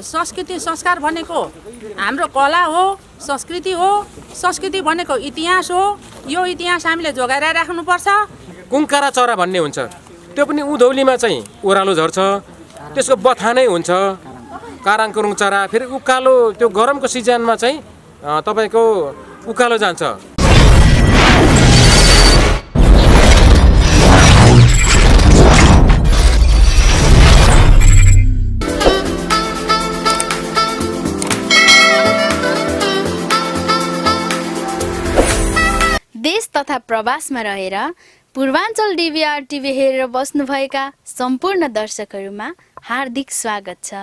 संस्कृति संस्कार भनेको हाम्रो कला हो, संस्कृति हो। संस्कृति भनेको इतिहास हो। यो इतिहास हामीले जोगाएर राख्नुपर्छ। कुङ्कारा चरा भन्ने हुन्छ, त्यो पनि उधौलीमा चाहिँ ओह्रालो झर्छ, त्यसको बथा नै हुन्छ। काराङकुरुङ चरा फेरि उकालो, त्यो गरमको सिजनमा चाहिँ तपाईँको उकालो जान्छ। देश तथा प्रवासमा रहेर पूर्वाञ्चल डिभिआर टिभी हेरेर बस्नुभएका सम्पूर्ण दर्शकहरूमा हार्दिक स्वागत छ।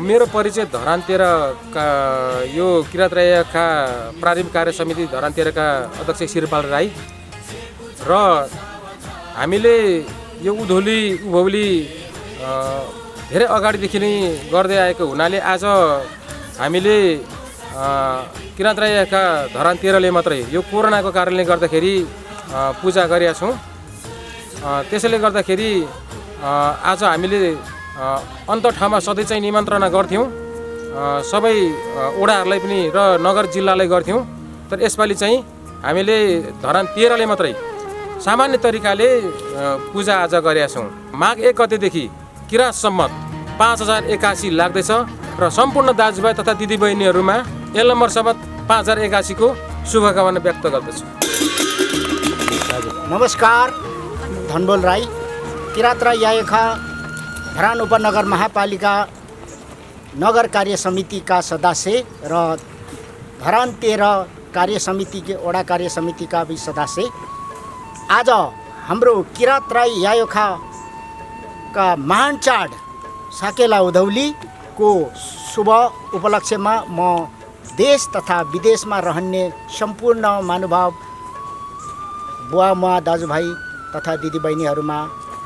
मेरो परिचय धरानतेरका यो किरात राईका प्रारम्भिक कार्य समिति धरानतेरका अध्यक्ष शिरपाल राई र हामीले यो उभौली धेरै अगाडिदेखि नै गर्दै आएको हुनाले आज हामीले किरात राईका धरानतेरले मात्रै यो कोरोनाको कारणले गर्दाखेरि पूजा गरेका छौँ। त्यसैले गर्दाखेरि आज हामीले अन्त ठाउँमा सधैँ चाहिँ निमन्त्रणा गर्थ्यौँ, सबै ओडाहरूलाई पनि र नगर जिल्लालाई गर्थ्यौँ। तर यसपालि चाहिँ हामीले धरान 13ले मात्रै सामान्य तरिकाले पूजा आज गरेका छौँ। माघ 1 गतेदेखि किरात सम्मत 5081 लाग्दैछ र सम्पूर्ण दाजुभाइ तथा दिदीबहिनीहरूमा एल नम्बर सम्मत 5081 को शुभकामना व्यक्त गर्दछु। नमस्कार, धनबोल राई, किरात राई यायखा धरान उपनगर महापालिका नगर कार्य समिति का सदस्य र धरान 13 कार्य समिति के ओडा कार्य समिति का भी सदस्य। आज हाम्रो किरात राई यायोखा का महान चाड साकेला उधौलीको शुभ उपलक्ष्यमा म देश तथा विदेशमा रहने सम्पूर्ण महानुभाव बुवा मुवा दाजुभाइ तथा दिदीबहिनीहरूमा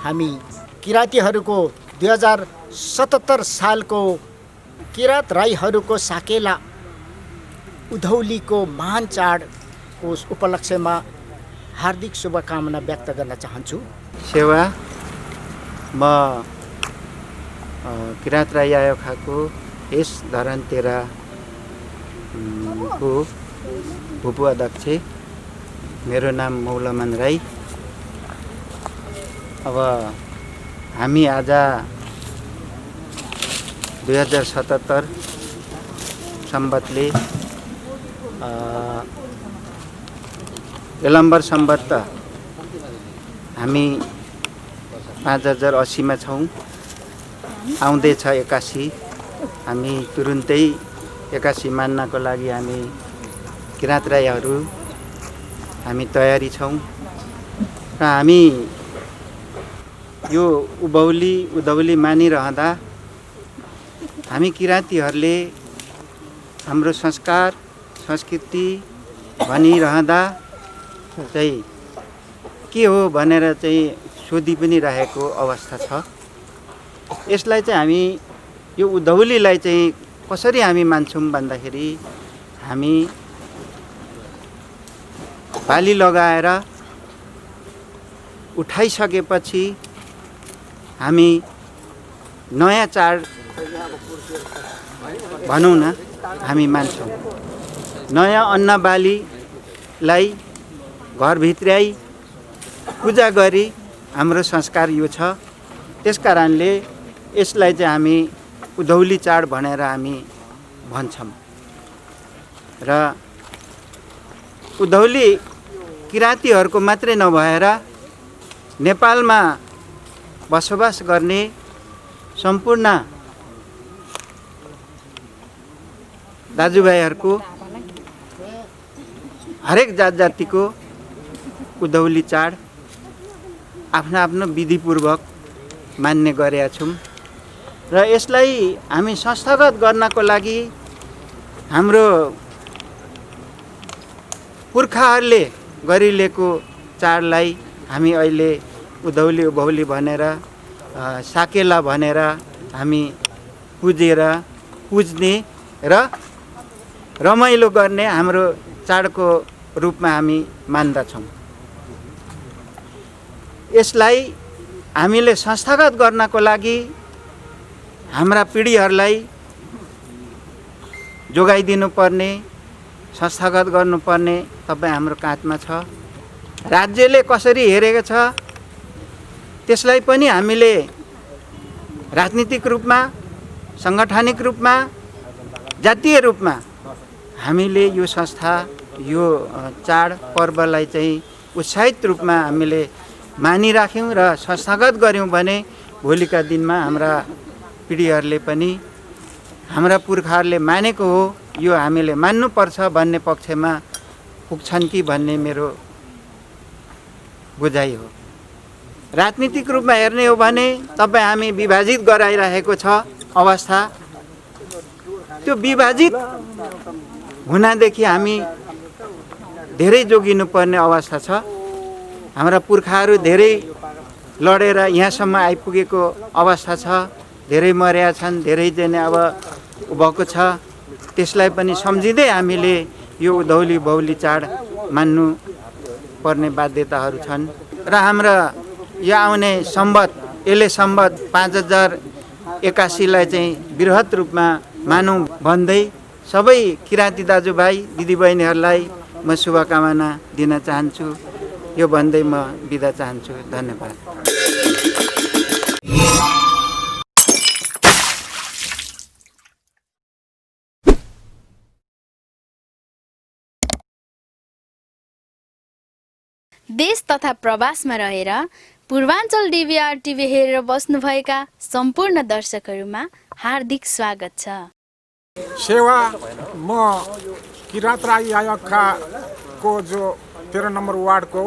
हामी किराँतीहरूको 2077 सालको किराँत राईहरूको साकेला उधौलीको महान चाडको उपलक्ष्यमा हार्दिक शुभकामना व्यक्त गर्न चाहन्छु। सेवा म किराँत राई आयोखाको यस धरानतेरा को भूपू अध्यक्ष, मेरो नाम मौलमान राई। अब हामी आज 2077 सम्बतले यलम्बर सम्बत हामी 5080 मा छौँ। आउँदैछ 81। हामी तुरुन्तै 81 मान्नको लागि हामी किराँत राईहरू हामी तयारी छौँ र हामी यो उधौली मानिरहँदा हामी किराँतीहरूले हाम्रो संस्कार संस्कृति भनिरहँदा चाहिँ के हो भनेर चाहिँ सोधि पनि रहेको अवस्था छ। यसलाई चाहिँ हामी यो उधौलीलाई चाहिँ कसरी हामी मान्छौँ भन्दाखेरि हामी बाली लगाएर उठाइसकेपछि हामी नयाँ चाड भनौँ न हामी मान्छौँ। नयाँ अन्न बालीलाई घरभित्रै पूजा गरी हाम्रो संस्कार यो छ। त्यस कारणले यसलाई चाहिँ हामी उधौली चाड भनेर हामी भन्छौँ। र उधौली किराँतीहरूको मात्रै नभएर नेपालमा बसोबास गर्ने सम्पूर्ण दाजुभाइहरूको हरेक जात जातिको उधौली चाड आफ्नो आफ्नो विधिपूर्वक मान्ने गरेका छौँ। र यसलाई हामी संस्थागत गर्नको लागि हाम्रो पुर्खाहरूले गरिलेको चाडलाई हामी अहिले उधौली उभौली भनेर साकेला भनेर हामी पुज्ने र रमाइलो गर्ने हाम्रो चाडको रूपमा हामी मान्दछौँ। यसलाई हामीले संस्थागत गर्नको लागि हाम्रा पिँढीहरूलाई जोगाइदिनु पर्ने, संस्थागत गर्नुपर्ने तपाईँ हाम्रो काँधमा छ। राज्यले कसरी हेरेको छ त्यसलाई पनि हामीले राजनीतिक रूपमा, सङ्गठनिक रूपमा, जातीय रूपमा हामीले यो संस्था यो चाड पर्वलाई चाहिँ उत्साहित रूपमा हामीले मानिराख्यौँ र संस्थागत गऱ्यौँ भने भोलिका दिनमा हाम्रा पिँढीहरूले पनि हाम्रा पुर्खाहरूले मानेको हो यो हामीले मान्नुपर्छ भन्ने पक्षमा पुग्छन् कि भन्ने मेरो बुझाइ हो। राजनीतिक रूपमा हेर्ने हो भने तपाईँ हामी विभाजित गराइरहेको छ अवस्था, त्यो विभाजित हुनादेखि हामी धेरै जोगिनुपर्ने अवस्था छ। हाम्रा पुर्खाहरू धेरै लडेर यहाँसम्म आइपुगेको अवस्था छ, धेरै मरेका छन्, धेरैजना अब भएको छ। त्यसलाई पनि सम्झिँदै हामीले यो उधौली उभौली चाड मान्नु पर्ने बाध्यताहरू छन्। र हाम्रा यो आउने सम्बत यसले सम्बत 5081लाई चाहिँ बृहत रूपमा मानौँ भन्दै सबै किराँती दाजुभाइ दिदीबहिनीहरूलाई म शुभकामना दिन चाहन्छु। यो भन्दै म बिदा चाहन्छु। धन्यवाद। देश तथा प्रवासमा रहेर पूर्वाञ्चल डिभिआर टिभी हेरेर बस्नुभएका सम्पूर्ण दर्शकहरूमा हार्दिक स्वागत छ। सेवा म किराँत राई आयोखाको जो 13 नम्बर वार्डको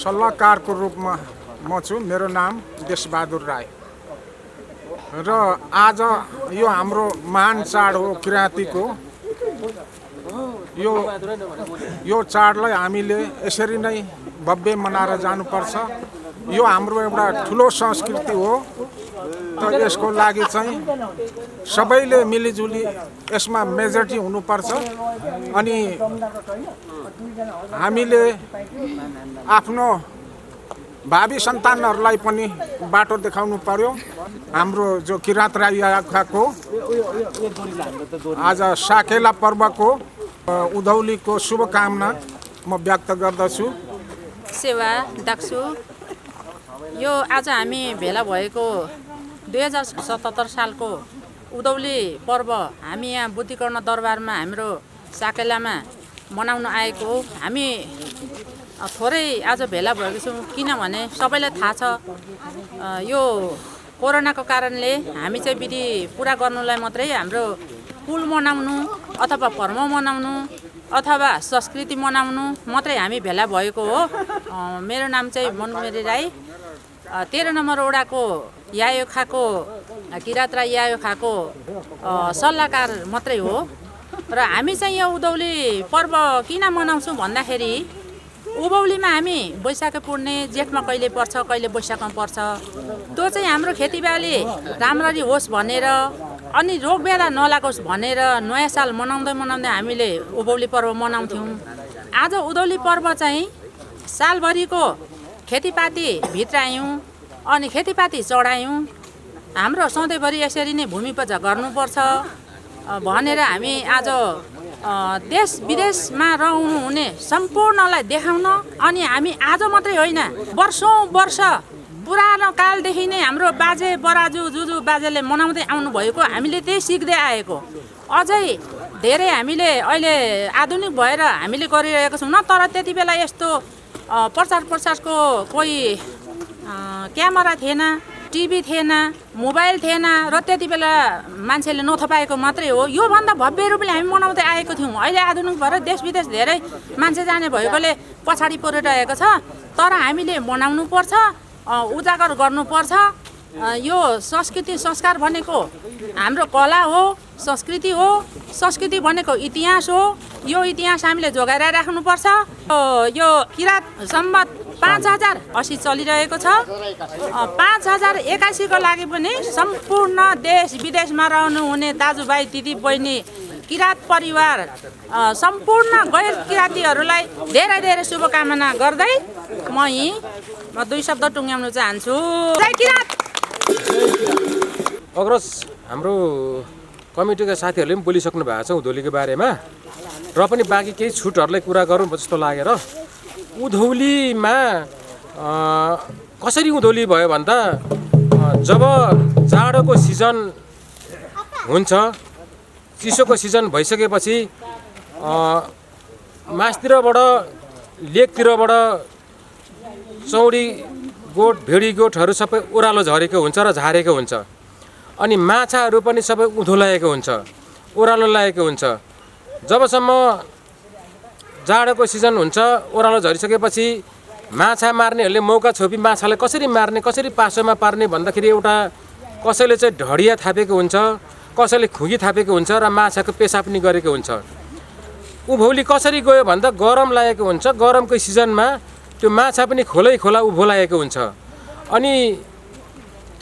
सल्लाहकारको रूपमा म छु। मेरो नाम देशबहादुर राई र आज यो हाम्रो महान चाड हो किराँतीको। यो चाडलाई हामीले यसरी नै भव्य मनाएर जानुपर्छ। यो हाम्रो एउटा ठुलो संस्कृति हो। त यसको लागि चाहिँ सबैले मिलिजुली यसमा मेजोरिटी हुनुपर्छ अनि हामीले आफ्नो भावी सन्तानहरूलाई पनि बाटो देखाउनु पर्यो। हाम्रो जो किराँत राई आँखाको आज साकेला पर्वको उधौलीको शुभकामना म व्यक्त गर्दछु। सेवा दाक्छु। यो आज हामी भेला भएको 2077 सालको उधौली पर्व हामी यहाँ बुद्धिकर्ण दरबारमा हाम्रो साकेलामा मनाउन आएको हो। हामी थोरै आज भेला भएको छौँ किनभने सबैलाई थाहा छ यो कोरोनाको कारणले हामी चाहिँ विधि पुरा गर्नुलाई मात्रै हाम्रो कुल मनाउनु अथवा पर्व मनाउनु अथवा संस्कृति मनाउनु मात्रै हामी भेला भएको हो। मेरो नाम चाहिँ मनकुमेरी राई, 13 नम्बर वडाको यायोखाको किराँत राई यायोखाको सल्लाहकार मात्रै हो। र हामी चाहिँ यो उधौली पर्व किन मनाउँछौँ भन्दाखेरि उभौलीमा हामी वैशाख पूर्णे जेठमा कहिले पर्छ कहिले वैशाखमा पर्छ। त्यो चाहिँ हाम्रो खेतीबाली राम्ररी होस् भनेर अनि रोग व्याधा नलागोस् भनेर नयाँ साल मनाउँदै मनाउँदै हामीले उभौली पर्व मनाउँथ्यौँ। आज उधौली पर्व चाहिँ सालभरिको खेतीपाती भित्रायौँ अनि खेतीपाती चढायौँ। हाम्रो सधैँभरि यसरी नै भूमि पूजा गर्नुपर्छ भनेर हामी आज देश विदेशमा रहनुहुने सम्पूर्णलाई देखाउन अनि हामी आज मात्रै होइन वर्षौँ वर्ष पुरानो कालदेखि नै हाम्रो बाजे बराजु जुजु बाजेले मनाउँदै आउनुभएको हामीले त्यही सिक्दै आएको। अझै धेरै हामीले अहिले आधुनिक भएर हामीले गरिरहेको छौँ न, तर त्यति बेला यस्तो प्रचार प्रसारको कोही क्यामेरा थिएन, टिभी थिएन, मोबाइल थिएन र त्यति बेला मान्छेले नथपाएको मात्रै हो। योभन्दा भव्य रूपले हामी मनाउँदै आएको थियौँ। अहिले आधुनिक भएर देश विदेश धेरै मान्छे जाने भएकोले पछाडि परिरहेको छ, तर हामीले मनाउनु पर्छ, उजागर गर्नुपर्छ। यो संस्कृति संस्कार भनेको हाम्रो कला हो, संस्कृति हो। संस्कृति भनेको इतिहास हो। यो इतिहास हामीले जोगाएर राख्नुपर्छ। यो किराँत सम्बत 5080 चलिरहेको छ। 5081 को लागि पनि सम्पूर्ण देश विदेशमा रहनुहुने दाजुभाइ दिदी बहिनी किराँत परिवार सम्पूर्ण गैर किराँतीहरूलाई धेरै धेरै शुभकामना गर्दै म 2 शब्द टुङ्ग्याउन चाहन्छु। जय किराँत। अग्रज हाम्रो कमिटीका साथीहरूले पनि बोलिसक्नु भएको छ उधौलीको बारेमा, र पनि बाँकी केही छुटहरूलाई कुरा गरौँ जस्तो लागेर। उधौलीमा कसरी उधौली भयो भन्दा जब जाडोको सिजन हुन्छ, चिसोको सिजन भइसकेपछि मासतिरबाट लेकतिरबाट चौडी गोठ भेडी गोठहरू सबै ओह्रालो झरेको हुन्छ र झारेको हुन्छ। अनि माछाहरू पनि सबै उँधो लागेको हुन्छ, ओह्रालो लागेको हुन्छ। जबसम्म जाडोको सिजन हुन्छ, ओह्रालो झरिसकेपछि माछा मार्नेहरूले मौका छोपी माछालाई कसरी मार्ने, कसरी पासोमा पार्ने भन्दाखेरि एउटा कसैले चाहिँ ढडिया थापेको हुन्छ, कसैले खुगी थापेको हुन्छ र माछाको पेसा पनि गरेको हुन्छ। उभौली कसरी गयो भन्दा गरम लागेको हुन्छ, गरमको सिजनमा त्यो माछा पनि खोलै खोला उभो लागेको हुन्छ। अनि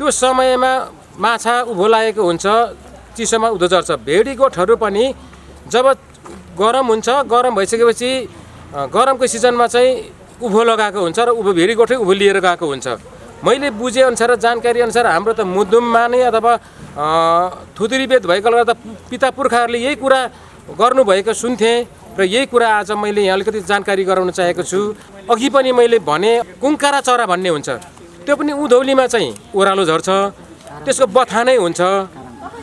त्यो समयमा माछा उभो लागेको हुन्छ, चिसोमा उँधो झर्छ। भेडी गोठहरू पनि जब गरम हुन्छ, गरम भइसकेपछि गरमको सिजनमा चाहिँ उभो लगाएको हुन्छ र भेडी गोठै उभो लिएर गएको हुन्छ। मैले बुझेअनुसार र जानकारी अनुसार हाम्रो त मुदुममा नै अथवा थुत्रीवेद भएकोले गर्दा पिता पुर्खाहरूले यही कुरा गर्नुभएको सुन्थेँ र यही कुरा आज मैले यहाँ अलिकति जानकारी गराउन चाहेको छु। अघि पनि मैले भने कुङ्कारा चरा भन्ने हुन्छ, त्यो पनि उधौलीमा चाहिँ ओह्रालो झर्छ, त्यसको बथानै हुन्छ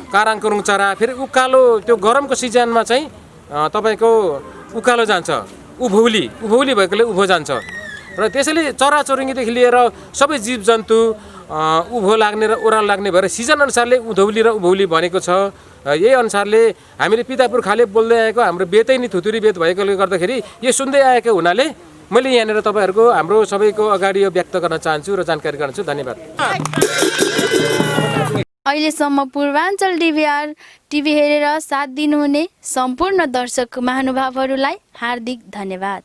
काराङकुरुङ चरा। फेरि उकालो त्यो गरमको सिजनमा चाहिँ तपाईँको उकालो जान्छ, उभौली भएकोले उभो जान्छ। र त्यसैले चराचुरुङ्गीदेखि लिएर सबै जीवजन्तु उभो लाग्ने र ओह्रालो लाग्ने भएर सिजन अनुसारले उधौली र उभौली भनेको छ। यही अनुसारले हामीले पिता पुर्खाले बोल्दै आएको हाम्रो बेतै नि थुतुरी बेत भएकोले गर्दाखेरि यो सुन्दै आएको हुनाले मैले यहाँनिर तपाईँहरूको हाम्रो सबैको अगाडि यो व्यक्त गर्न चाहन्छु र जानकारी गर्न चाहन्छु। धन्यवाद। अहिलेसम्म पूर्वाञ्चल डिभिआर टिभी हेरेर साथ दिनुहुने सम्पूर्ण दर्शक महानुभावहरूलाई हार्दिक धन्यवाद।